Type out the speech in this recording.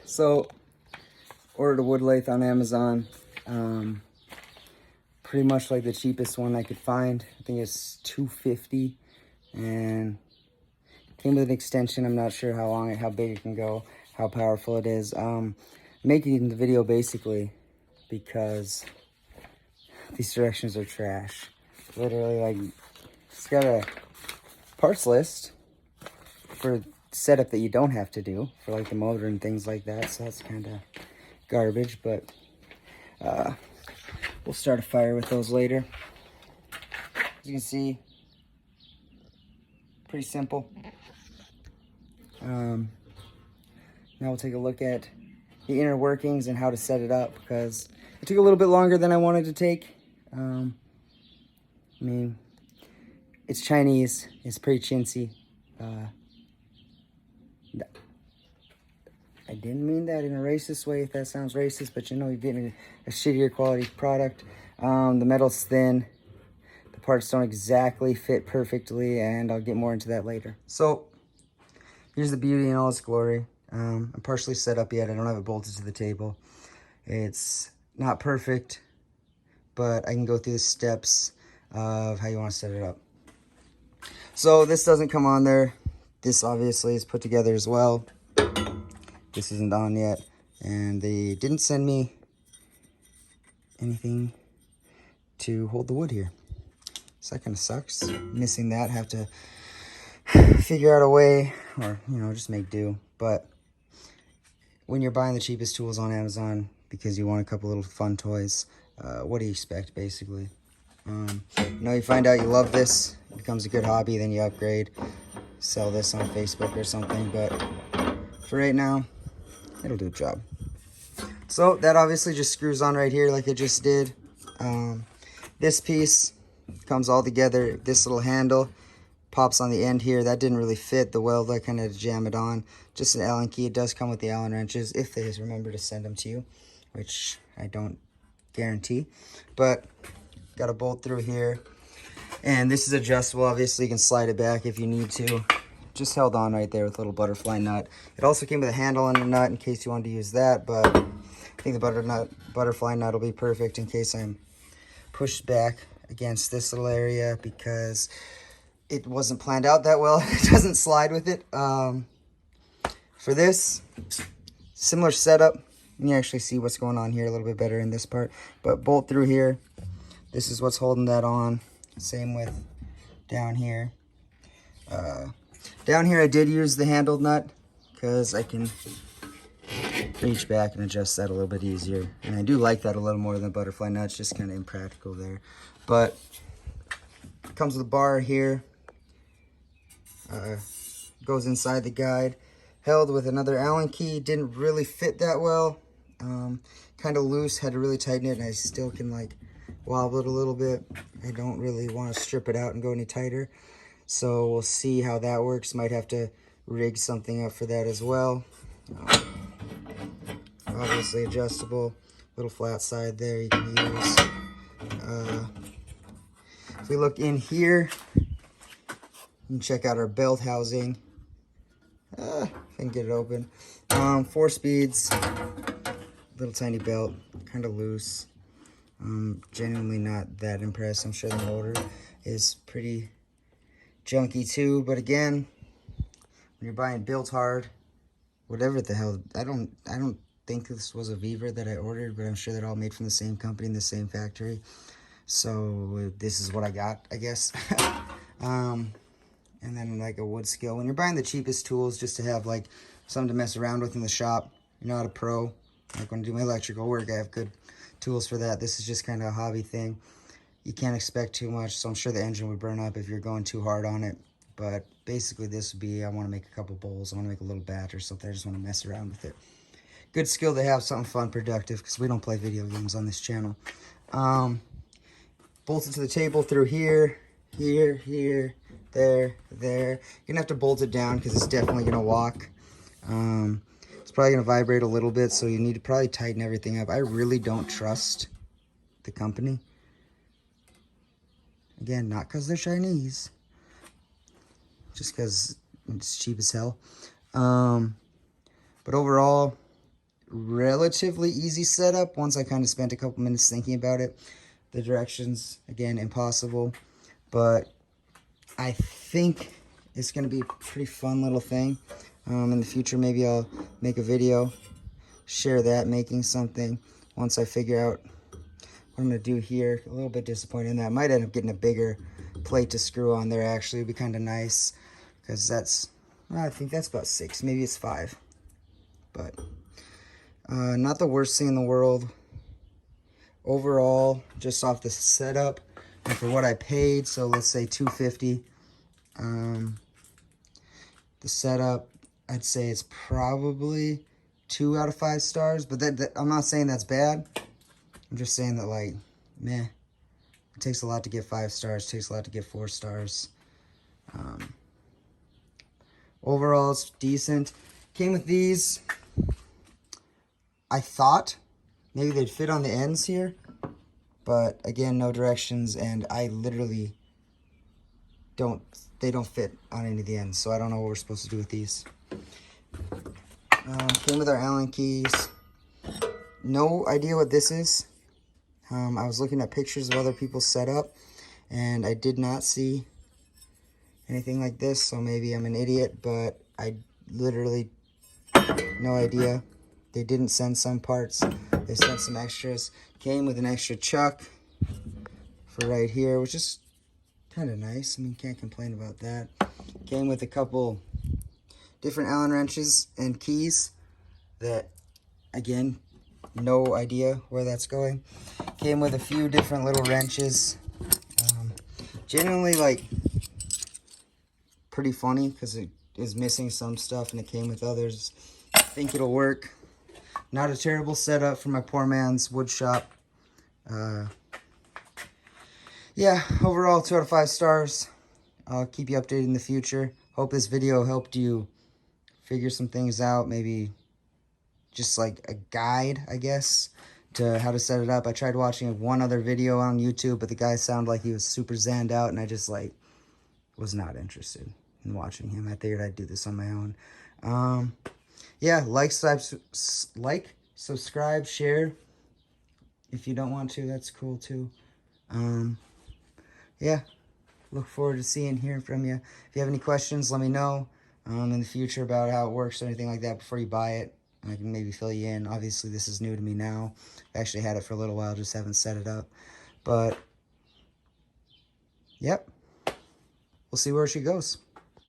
So, ordered a wood lathe on Amazon. Pretty much like the cheapest one I could find. I think it's $250, and came with an extension. I'm not sure how big it can go, how powerful it is. Making the video basically because these directions are trash. Literally, like, it's got a parts list for setup that you don't have to do for like the motor and things like that, so that's kind of garbage, but we'll start a fire with those later. As you can see, pretty simple. Now we'll take a look at the inner workings and how to set it up, because it took a little bit longer than I wanted to take. I mean, it's Chinese, it's pretty chintzy. I didn't mean that in a racist way, if that sounds racist, but you know, you're getting a shittier quality product. The metal's thin. The parts don't exactly fit perfectly, and I'll get more into that later. So, here's the beauty in all its glory. I'm partially set up yet. I don't have it bolted to the table. It's not perfect, but I can go through the steps of how you want to set it up. So, this doesn't come on there. This obviously is put together as well. This isn't on yet, and they didn't send me anything to hold the wood here, so that kind of sucks. Missing that, have to figure out a way, or you know, just make do. But when you're buying the cheapest tools on Amazon because you want a couple little fun toys, what do you expect, basically? You know, you find out you love this, it becomes a good hobby, then you upgrade, sell this on Facebook or something. But for right now, it'll do the job. So that obviously just screws on right here like it just did. This piece comes all together. This little handle pops on the end here. That didn't really fit the weld. I kind of had to jam it on. Just an Allen key. It does come with the Allen wrenches if they remember to send them to you, which I don't guarantee. But got a bolt through here. And this is adjustable. Obviously, you can slide it back if you need to. Just held on right there with a little butterfly nut. It also came with a handle and a nut in case you wanted to use that, but I think the butterfly nut will be perfect in case I'm pushed back against this little area, because it wasn't planned out that well. It doesn't slide with it. For this, similar setup. You can actually see what's going on here a little bit better in this part, but bolt through here. This is what's holding that on. Same with down here. Down here I did use the handled nut because I can reach back and adjust that a little bit easier. And I do like that a little more than the butterfly nut. It's just kind of impractical there. But it comes with a bar here. Goes inside the guide. Held with another Allen key. Didn't really fit that well. Kind of loose. Had to really tighten it, and I still can like wobble it a little bit. I don't really want to strip it out and go any tighter. So we'll see how that works. Might have to rig something up for that as well. Obviously adjustable. Little flat side there you can use. If we look in here, you can check out our belt housing. If I can get it open. 4 speeds. Little tiny belt. Kind of loose. Genuinely not that impressed. I'm sure the motor is pretty junky too, but again, when you're buying built hard, whatever the hell, I don't think this was a Viver that I ordered, but I'm sure they're all made from the same company in the same factory, so this is what I got, I guess. And then like a wood skill. When you're buying the cheapest tools just to have like something to mess around with in the shop, you're not a pro. Like when I do my electrical work, I have good tools for that. This is just kind of a hobby thing. You can't expect too much, so I'm sure the engine would burn up if you're going too hard on it. But basically this would be, I want to make a couple bowls, I want to make a little batch or something, I just want to mess around with it. Good skill to have, something fun, productive, because we don't play video games on this channel. Bolted to the table through here, there. You're going to have to bolt it down because it's definitely going to walk. It's probably going to vibrate a little bit, so you need to probably tighten everything up. I really don't trust the company. Again, not because they're Chinese, just because it's cheap as hell. But overall, relatively easy setup once I kind of spent a couple minutes thinking about it. The directions, again, impossible, but I think it's going to be a pretty fun little thing. In the future, maybe I'll make a video, share that, making something once I figure out what I'm going to do here. A little bit disappointed in that. I might end up getting a bigger plate to screw on there, actually. It'd be kind of nice, because that's, well, I think that's about 6. Maybe it's 5. But not the worst thing in the world. Overall, just off the setup and for what I paid, so let's say $250. The setup, I'd say it's probably 2 out of 5 stars, but that I'm not saying that's bad. I'm just saying that, like, meh. It takes a lot to get 5 stars. It takes a lot to get 4 stars. Overall, it's decent. Came with these. I thought maybe they'd fit on the ends here, but again, no directions, and I literally they don't fit on any of the ends, so I don't know what we're supposed to do with these. Came with our Allen keys. No idea what this is. I was looking at pictures of other people's setup, and I did not see anything like this, so maybe I'm an idiot, but I literally, no idea. They didn't send some parts. They sent some extras. Came with an extra chuck for right here, which is kind of nice. I mean, can't complain about that. Came with a couple different Allen wrenches and keys that, again, no idea where that's going. Came with a few different little wrenches. Genuinely, like, pretty funny because it is missing some stuff and it came with others. I think it'll work. Not a terrible setup for my poor man's wood shop. Yeah, overall 2 out of 5 stars. I'll keep you updated in the future. Hope this video helped you figure some things out. Maybe just like a guide, I guess, to how to set it up. I tried watching one other video on YouTube, but the guy sounded like he was super zanned out, and I just, like, was not interested in watching him. I figured I'd do this on my own. Yeah, like, subscribe, share. If you don't want to, that's cool too. Yeah, look forward to seeing, hearing from you. If you have any questions, let me know in the future about how it works or anything like that before you buy it. I can maybe fill you in. Obviously, this is new to me now. I actually had it for a little while, just haven't set it up. But, yep, we'll see where she goes.